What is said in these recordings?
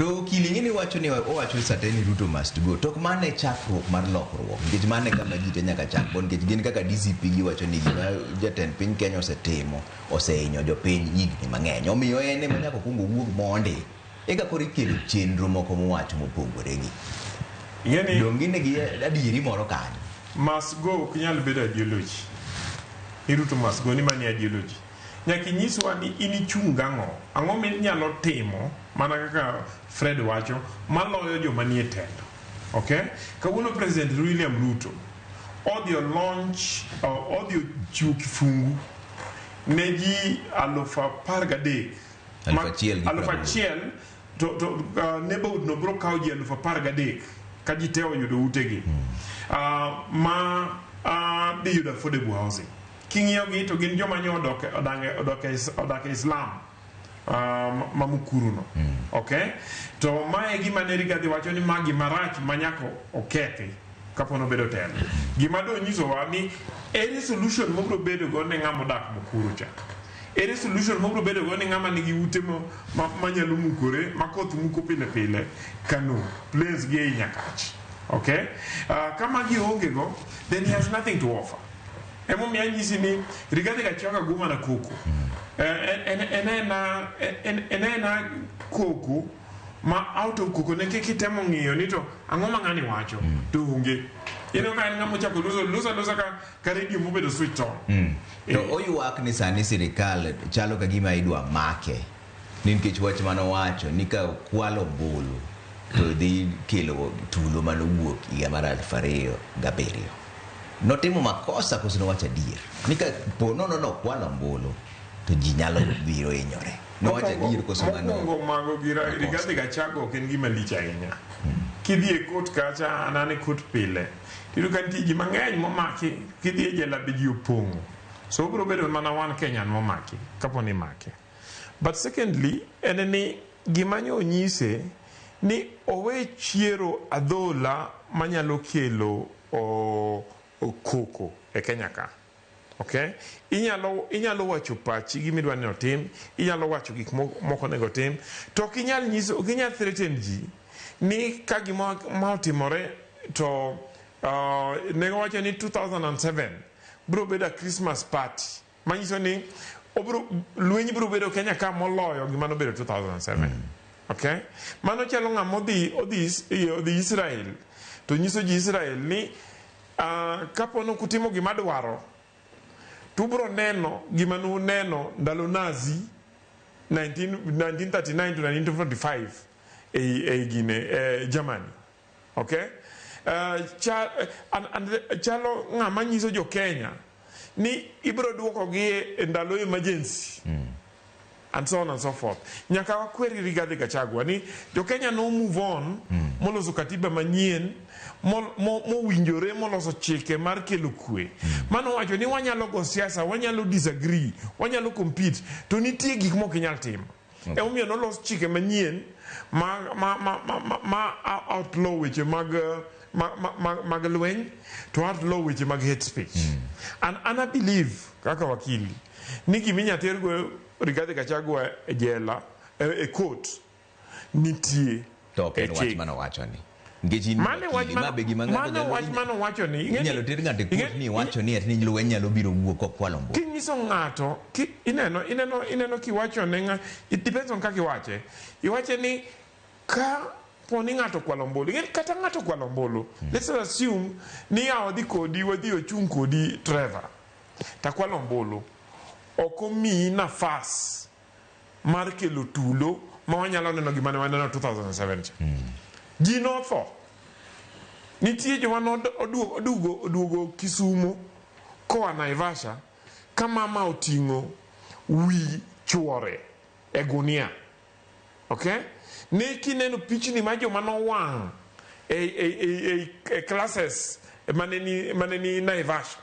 To kilingini wacho ni owacho certainly Ruto must go. Tok mane chakruok mar lokruok. Nikech mane kama ji te nyaka chak. Bon nikech gin kaka DCP gi wacho ni gima jatend piny Kenya osetimo, osehinyo jopiny higni mang'eny. Omiyo en ema nyaka kuongo wuog mondi. Eka koro ikelo chenro moko mowacho mopogore gi. Yani dongine gi adieri moro kanyo. Must go ok nyal bedo ideology. Ruto must go ni mani ideology. Nyaka nyiswa ni inichung ang'o minyalo timo mana kaka Fred wacho maloyo joma nie telo. Okay? Kawuono President William Ruto odhi launch odhi chiwo kifungu ne ji 13,000 1,000 to neighborhood no bro kawo ji 13,000 ka ji te oyudo utegi ma dhi yudo affordable housing. King'iyo gi to gin joma nyo odak e Islam mamukuru no. Okay? To mae gima ne Rigathi wacho ni magi marach manyako okethi kapono bedo telo. Gima do nyiso wa ni ere solution mobro bedo go ne ng'ama odak mukuru cha. Ere solution mobro bedo go ne ng'ama nigi ute manyalo mukore makoth muko pile pile kanu place gi nyakach. Okay? Kama gi onge go, then he has nothing to offer. Emo mi anyisi ni Rigathi Gachagua guma na koko. Enena koko ma out of koko ne kitemo ng'iyo ni to ang'o ma ng'ani wacho to onge. Ino ka ng'amo chako lusa ka radio mobedo switch on. To oyuak ni sani sirikal chalo ka gima idwa make. Ni nikech wach mano wacho ni ka kwalo bolo to dhi kelo tulo mano wuok higa mar 2007. Notimo makosa kosino wacha dier. Nika po no kwalo mbolo to ji nyalo biro hinyore. No wacha dier kosino mano. Mongo mago gira Rigathi Gachagua ok en gima lich ahinya. Kidhi e court kacha anane court pile. Tiru kan tiji mang'eny momaki kidhi e jela be ji opong'o. So bro bedo mana wan Kenyan momaki kapo ni make. But secondly eneni gima nyo nyise ni owe chiero adhola manyalo kelo koko e Kenya ka. Okay? Inyalo wacho pachi gimidwa ni otim, inyalo wacho gik moko nego tim, to kinyal nyiso, kinyal threaten ji ni ka gima otimore to nego wacho ni 2007 bro bedo Christmas party. Manyiso ni lweny bro bedo Kenya ka moloyo gima no bedo 2007. Okay? Mano chalo ng'ama odhi Israel to nyiso ji Israel ni kapono kutimo gima dwaro tubro neno gima nu neno ndalo Nazi 1939 to 1945 Germany. Okay? Chalo ng'ama nyiso jo Kenya ni ibro duoko gi ndalo emergency. And so on and so forth. Nyaka wakweri Rigathi Gachagua ni jo Kenya no move on moloso katiba manyien mo winjore moloso chike mar kelo kwe. Mano wacho ni wanyalo go siasa, wanyalo disagree, wanyalo compete, to nitie gik moko inyal timo. E omiyo no los chike manyien ma outlaw weche mag lweny to outlaw weche mag hate speech. And I believe kaka wakili ni giminya tergo Rigathi Gachagua e jela e court nitie to ken wach mano wacho ni ngeji wach mano wacho ni inyalo ter ng'ato e court ni wacho ni atni lweny nyalo biro wuok kokwalo mbo kinyiso ng'ato ineno kiwacho ne it depends on kaka iwache ni ka poni ng'ato kwalo mbolo kata ng'ato kwalo mbolo let's assume ni odhi kodi wadhi ochung kodi Trevor takwalo mbolo okomi nafas mar kelo tulo ma wanyalo neno gima ne waneno 2007. Ji notho. Nitie joma oduogo Kisumu koa Naivasha ka mama oting'o wi chuore e gunia. Okay? Ne kineno pichni ma joma nowang' e classes maneni Naivasha.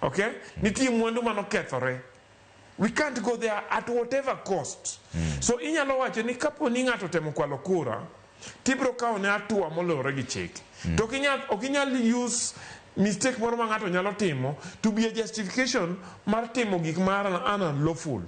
Okay? Nitie mwandu mano kethore. We can't go there at whatever cost. So inyalo wacho ni kapo ni ng'ato temo kwalo kura, tibro kawo ne atua molore gi chik. To okinyal use mistake moro ma ng'ato nyalo timo to be a justification mar timo gik mar unlawful.